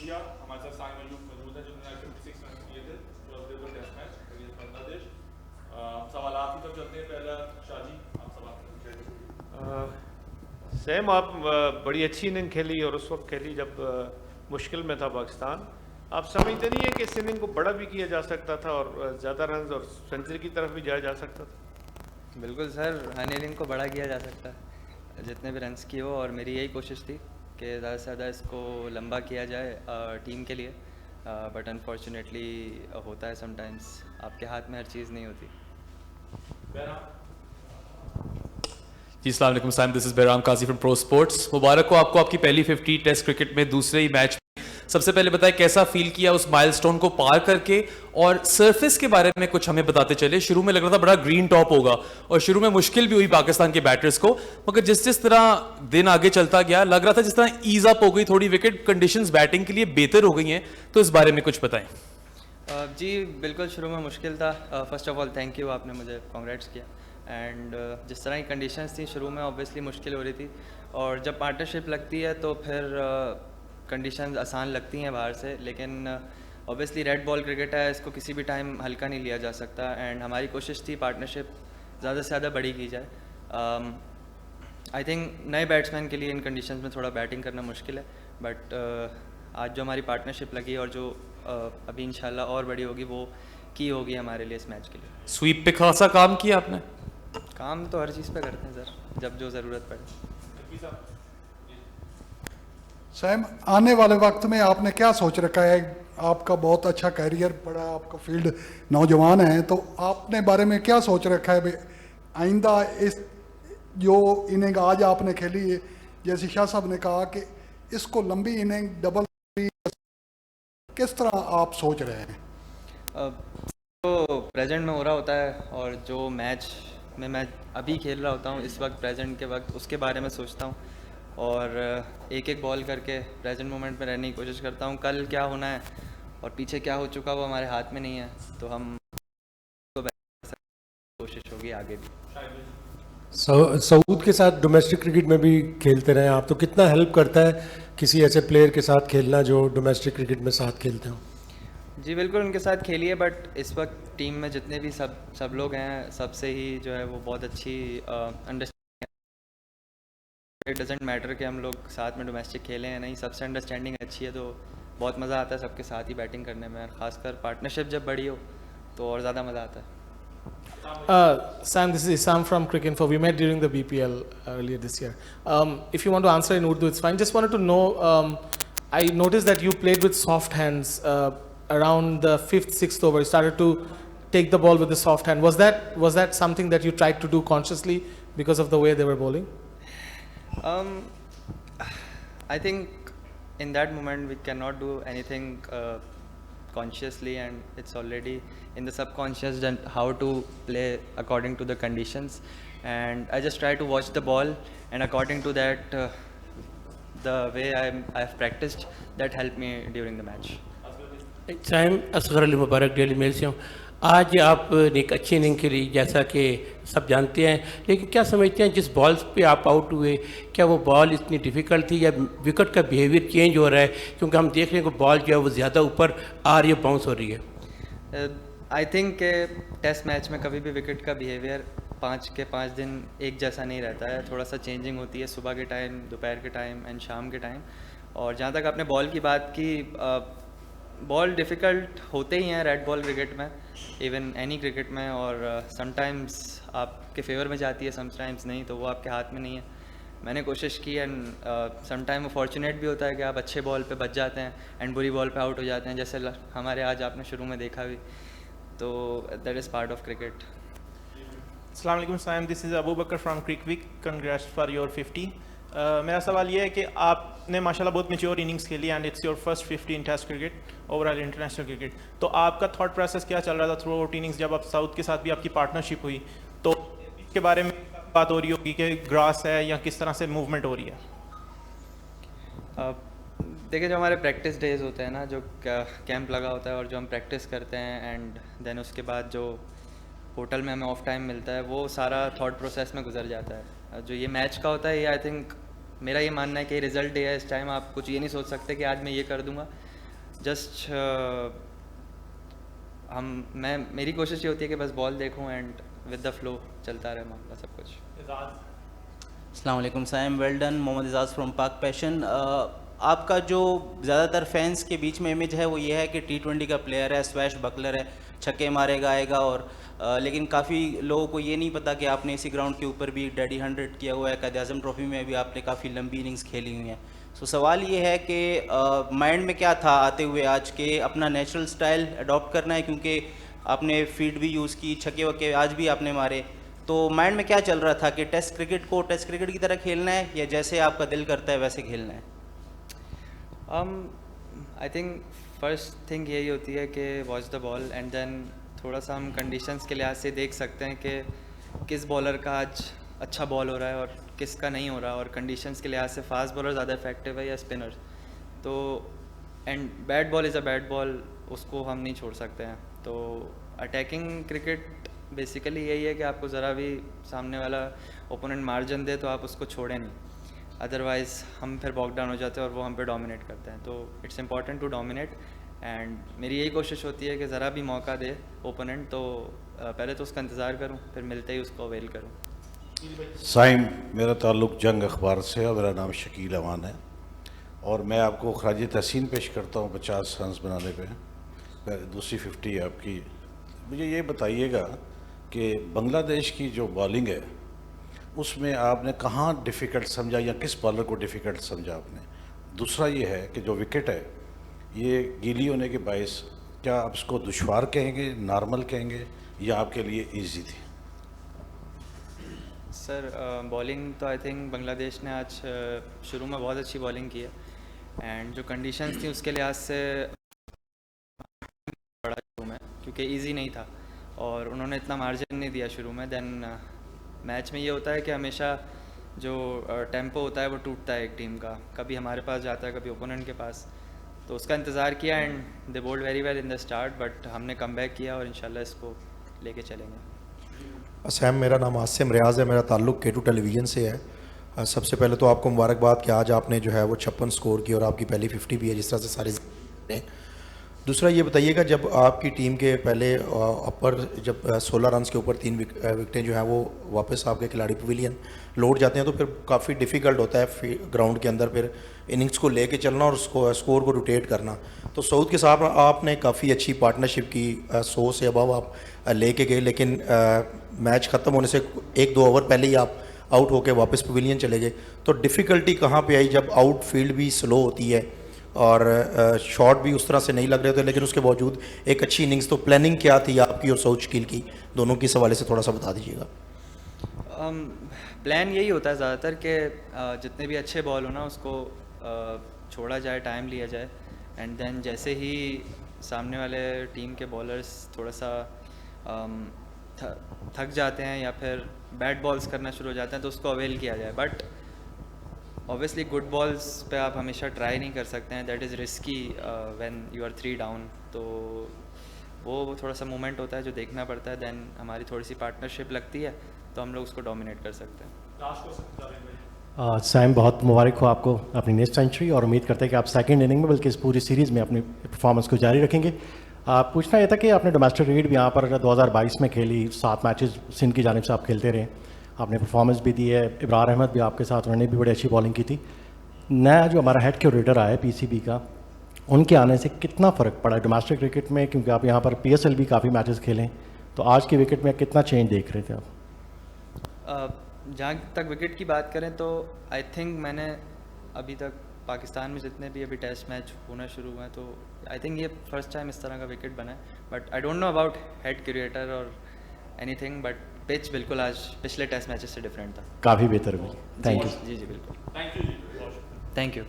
Indonesia, हमारे साथ साइम अयूब मौजूद है जिन्होंने 56 रन किए थे टेस्ट मैच अगेंस्ट बांग्लादेश। सवाल आप ही तक चलते हैं। पहला शाजी, आप सवाल करेंगे। सैम, आप बड़ी अच्छी इनिंग खेली और उस वक्त खेली जब मुश्किल में था पाकिस्तान। आप समझते नहीं है कि इस इनिंग को बड़ा भी किया जा सकता था और ज़्यादा रन और सेंचुरी की तरफ भी जाया जा सकता था? बिल्कुल सर, हर इनिंग को बड़ा किया जा सकता है जितने भी रन्स किए हो, और मेरी यही कोशिश थी कि ज़्यादा से ज़्यादा इसको लंबा किया जाए टीम के लिए। बट अनफॉर्चुनेटली होता है समटाइम्स, आपके हाथ में हर चीज़ नहीं होती। जी अस्सलाम वालेकुम Saim, this is Bairam Kazi from pro sports. मुबारक हो आपको आपकी पहली 50 टेस्ट क्रिकेट में, दूसरे ही मैच में। सबसे पहले बताएं कैसा फील किया उस माइलस्टोन को पार करके, और सरफेस के बारे में कुछ हमें बताते चले। शुरू में लग रहा था बड़ा ग्रीन टॉप होगा और शुरू में मुश्किल भी हुई पाकिस्तान के बैटर्स को, मगर जिस जिस तरह दिन आगे चलता गया लग रहा था जिस तरह ईज अप हो गई, थोड़ी विकेट कंडीशंस बैटिंग के लिए बेहतर हो गई हैं। तो इस बारे में कुछ बताएं। जी बिल्कुल, शुरू में मुश्किल था। First of all thank you, आपने मुझे कॉन्ग्रेट्स किया। एंड जिस तरह की कंडीशंस थी शुरू में, ऑब्वियसली मुश्किल हो रही थी, और जब पार्टनरशिप लगती है तो फिर कंडीशंस आसान लगती हैं बाहर से, लेकिन ऑब्वियसली रेड बॉल क्रिकेट है, इसको किसी भी टाइम हल्का नहीं लिया जा सकता। एंड हमारी कोशिश थी पार्टनरशिप ज़्यादा से ज़्यादा बड़ी की जाए। आई थिंक नए बैट्समैन के लिए इन कंडीशंस में थोड़ा बैटिंग करना मुश्किल है, बट आज जो हमारी पार्टनरशिप लगी और जो अभी इंशाल्लाह और बड़ी होगी, वो की होगी हमारे लिए इस मैच के लिए। स्वीप पे खासा काम किया आपने? काम तो हर चीज़ पे करते हैं सर, जब जो ज़रूरत पड़े। सैम, आने वाले वक्त में आपने क्या सोच रखा है? आपका बहुत अच्छा कैरियर पड़ा, आपका फील्ड नौजवान है, तो आपने बारे में क्या सोच रखा है? आइंदा इस जो इनिंग आज आपने खेली है, जैसे शाह साहब ने कहा कि इसको लंबी इनिंग डबल, किस तरह आप सोच रहे हैं? तो प्रेजेंट में हो रहा होता है, और जो मैच में मैं अभी खेल रहा होता हूँ इस वक्त, प्रेजेंट के वक्त, उसके बारे में सोचता हूँ, और एक एक बॉल करके प्रेजेंट मोमेंट में रहने की कोशिश करता हूँ। कल क्या होना है और पीछे क्या हो चुका वो हमारे हाथ में नहीं है, तो हम कोशिश होगी आगे भी। सऊद के साथ डोमेस्टिक क्रिकेट में भी खेलते रहे आप, तो कितना हेल्प करता है किसी ऐसे प्लेयर के साथ खेलना जो डोमेस्टिक क्रिकेट में साथ खेलते हो? जी बिल्कुल, उनके साथ खेलिए, बट इस वक्त टीम में जितने भी सब लोग हैं, सबसे ही जो है वो बहुत अच्छी अंडरस्टैंडिंग। इट डजेंट मैटर कि हम लोग साथ में डोमेस्टिक खेलें या नहीं, सबसे अंडरस्टैंडिंग अच्छी है, तो बहुत मज़ा आता है सबके साथ ही बैटिंग करने में। खासकर पार्टनरशिप जब बड़ी हो तो और ज़्यादा मज़ा आता है। Sam, this is Isam from Cricinfo. We met during the BPL earlier this year. If you want to answer in Urdu, it's fine. Just wanted to know, I noticed that you played with soft hands around the 5th, 6th over. You started to take the ball with the soft hand. Was that something that you tried to do consciously because of the way they were bowling? I think in that moment we cannot do anything consciously, and it's already in the subconscious that how to play according to the conditions, and I just try to watch the ball, and according to that the way I've practiced, that helped me during the match. Saim, Asghar Ali Mubarak, daily mail से हूँ। आज आपने एक अच्छी inning खेली जैसा कि सब जानते हैं, लेकिन क्या समझते हैं जिस बॉल पे आप आउट हुए, क्या वो बॉल इतनी डिफ़िकल्ट थी या विकेट का बिहेवियर चेंज हो रहा है? क्योंकि हम देख रहे हैं कि बॉल जो है वो ज़्यादा ऊपर आ रही है, बाउंस हो रही है। आई थिंक के टेस्ट मैच में कभी भी विकेट का बिहेवियर 5 के 5 दिन एक जैसा नहीं रहता है, थोड़ा सा चेंजिंग होती है सुबह के टाइम, दोपहर के टाइम एंड शाम के टाइम। और जहाँ तक आपने बॉल की बात की, बॉल डिफ़िकल्ट होते ही हैं रेड बॉल क्रिकेट में, इवन एनी क्रिकेट में, और समटाइम्स आपके फेवर में जाती है, समटाइम्स नहीं, तो वो आपके हाथ में नहीं है। मैंने कोशिश की, एंड समटाइम वो फॉर्चुनेट भी होता है कि आप अच्छे बॉल पे बच जाते हैं एंड बुरी बॉल पे आउट हो जाते हैं, जैसे हमारे आज आपने शुरू में देखा भी, तो that is part of cricket. अस्सलाम वालेकुम Saim, this is Abu Bakar from CricWick, congrats for your 50। मेरा सवाल ये है कि आपने माशाल्लाह बहुत मैच्योर इनिंग्स खेली and it's your first 50 in test cricket, overall international cricket, तो आपका थॉट प्रोसेस क्या चल रहा था थ्रू आउट इनिंग्स? जब आप साउथ के साथ भी आपकी पार्टनरशिप हुई, तो इसके बारे में बात हो रही होगी कि ग्रास है या किस तरह से मूवमेंट हो रही है? देखिए, जो हमारे प्रैक्टिस डेज होते हैं ना, जो कैंप लगा होता है और जो हम प्रैक्टिस करते हैं, एंड देन उसके बाद जो होटल में हमें ऑफ टाइम मिलता है, वो सारा थॉट प्रोसेस में गुजर जाता है। जो ये मैच का होता है, ये आई थिंक मेरा ये मानना है कि रिजल्ट डे है, इस टाइम आप कुछ ये नहीं सोच सकते कि आज मैं ये कर दूंगा, जस्ट मेरी कोशिश ये होती है कि बस बॉल देखूं एंड विद द फ्लो चलता रहे मामला सब कुछ। अस्सलाम वालेकुम Saim, well done. Mohammad Ejaz from Pak passion. आपका जो ज़्यादातर फैंस के बीच में इमेज है वो ये है कि T20 का प्लेयर है, स्वैश बकलर है, छक्के मारेगा आएगा, और लेकिन काफ़ी लोगों को ये नहीं पता कि आपने इसी ग्राउंड के ऊपर भी डेडी 100 किया हुआ है। कायद-ए-आज़म ट्रॉफी में भी आपने काफ़ी लंबी इनिंग्स खेली हुई हैं। सो सवाल ये है कि माइंड में क्या था आते हुए आज के अपना नेचुरल स्टाइल अडॉप्ट करना है, क्योंकि आपने फीड भी यूज़ की, छक्के वक्के आज भी आपने मारे, तो माइंड में क्या चल रहा था कि टेस्ट क्रिकेट को टेस्ट क्रिकेट की तरह खेलना है या जैसे आपका दिल करता है वैसे खेलना है? आई थिंक फर्स्ट थिंग यही होती है कि watch the ball and then थोड़ा सा हम कंडीशंस के लिहाज से देख सकते हैं कि किस बॉलर का आज अच्छा बॉल हो रहा है और किसका नहीं हो रहा, और कंडीशंस के लिहाज से फास्ट बॉलर ज़्यादा इफेक्टिव है या स्पिनर। तो and bat ball is a bat ball, उसको हम नहीं छोड़ सकते हैं। तो अटैकिंग क्रिकेट बेसिकली यही है कि आपको ज़रा भी सामने वाला ओपोनेंट मार्जिन दे तो आप उसको छोड़ें नहीं, अदरवाइज़ हम फिर बॉक डाउन हो जाते हैं और वो हम पे डोमिनेट करते हैं। तो it's important to dominate, and मेरी यही कोशिश होती है कि ज़रा भी मौका दे ओपोनेंट तो पहले तो उसका इंतज़ार करूं, फिर मिलते ही उसको अवेल करूं। साइम, मेरा ताल्लुक़ जंग अखबार से है, मेरा नाम शकील अमान है और मैं आपको खराज तहसीन पेश करता हूँ 50 रन्स बनाने पे। दूसरी 50 है आपकी। मुझे ये बताइएगा कि बांग्लादेश की जो बॉलिंग है उसमें आपने कहाँ डिफ़िकल्ट समझा या किस बॉलर को डिफ़िकल्ट समझा आपने? दूसरा ये है कि जो विकेट है ये गीली होने के बायस क्या आप इसको दुश्वार कहेंगे, नॉर्मल कहेंगे या आपके लिए ईजी थी? सर बॉलिंग तो आई थिंक बांग्लादेश ने आज शुरू में बहुत अच्छी बॉलिंग की है, एंड जो कंडीशंस थी उसके लिहाज से बड़ा शुरू में, क्योंकि इजी नहीं था और उन्होंने इतना मार्जिन नहीं दिया शुरू में। देन मैच में ये होता है कि हमेशा जो टेम्पो होता है वो टूटता है एक टीम का, कभी हमारे पास जाता है कभी ओपोनेंट के पास, तो उसका इंतज़ार किया and they bowled very well in the start, but हमने कम बैक किया और इंशाल्लाह इसको लेके चलेंगे। सैम, मेरा नाम आसिम रियाज है, मेरा ताल्लुक़ K2 टेलीविज़न से है। सबसे पहले तो आपको मुबारकबाद कि आज आपने जो है वो 56 स्कोर की और आपकी पहली 50 भी है, जिस तरह से सारे ने। दूसरा ये बताइएगा, जब आपकी टीम के पहले अपर जब 16 रन्स के ऊपर 3 विकेटें जो हैं वो वापस आपके खिलाड़ी पवेलियन लौट जाते हैं तो फिर काफ़ी डिफ़िकल्ट होता है ग्राउंड के अंदर फिर इनिंग्स को लेके चलना और उसको स्कोर को रोटेट करना। तो सऊद के साथ आपने काफ़ी अच्छी पार्टनरशिप की, 100 से अबव आप लेके गए, लेकिन मैच ख़त्म होने से 1-2 ओवर पहले ही आप आउट होकर वापस पवेलियन चले गए। तो डिफ़िकल्टी कहाँ पे आई जब आउटफील्ड भी स्लो होती है और शॉट भी उस तरह से नहीं लग रहे थे, लेकिन उसके बावजूद एक अच्छी इनिंग्स? तो प्लानिंग क्या थी आपकी और सऊद शकील की, दोनों के हवाले से थोड़ा सा बता दीजिएगा। प्लान यही होता है ज़्यादातर कि जितने भी अच्छे बॉल हो ना उसको छोड़ा जाए, टाइम लिया जाए, एंड देन जैसे ही सामने वाले टीम के बॉलर्स थोड़ा सा थक जाते हैं या फिर बैट बॉल्स करना शुरू हो जाते हैं तो उसको अवेल किया जाए। बट ऑब्वियसली गुड बॉल्स पे आप हमेशा ट्राई नहीं कर सकते हैं, that is risky when you are 3 down. तो वो थोड़ा सा मोमेंट होता है जो देखना पड़ता है, देन हमारी थोड़ी सी पार्टनरशिप लगती है तो हम लोग उसको डोमिनेट कर सकते हैं। सैम, बहुत मुबारक हो आपको अपनी नेक्स्ट सेंचुरी, और उम्मीद करते हैं कि आप सेकंड इनिंग में बल्कि इस पूरी सीरीज़ में अपनी परफॉर्मेंस को जारी रखेंगे। पूछना यह था कि आपने डोमेस्टिक क्रिकेट भी यहाँ पर 2022 में खेली, 7 मैचेस सिंध की जानिब से आप खेलते रहे, आपने परफॉर्मेंस भी दी है, इब्रार अहमद भी आपके साथ, उन्होंने भी बड़ी अच्छी बॉलिंग की थी। नया जो हमारा हेड क्यूरेटर आया है PCB का, उनके आने से कितना फ़र्क पड़ा डोमेस्टिक क्रिकेट में, क्योंकि आप यहाँ पर PSL भी काफ़ी मैचेस खेलें, तो आज की विकेट में कितना चेंज देख रहे थे आप? जहाँ तक विकेट की बात करें तो आई थिंक मैंने अभी तक पाकिस्तान में जितने भी अभी टेस्ट मैच होना शुरू हुए हैं तो आई थिंक ये फर्स्ट टाइम इस तरह का विकेट बना है। But I don't know about head creator और एनीथिंग, बट पिच बिल्कुल आज पिछले टेस्ट मैचेस से डिफरेंट था, काफ़ी बेहतर हुई। Thank you. जी बिल्कुल, थैंक यू।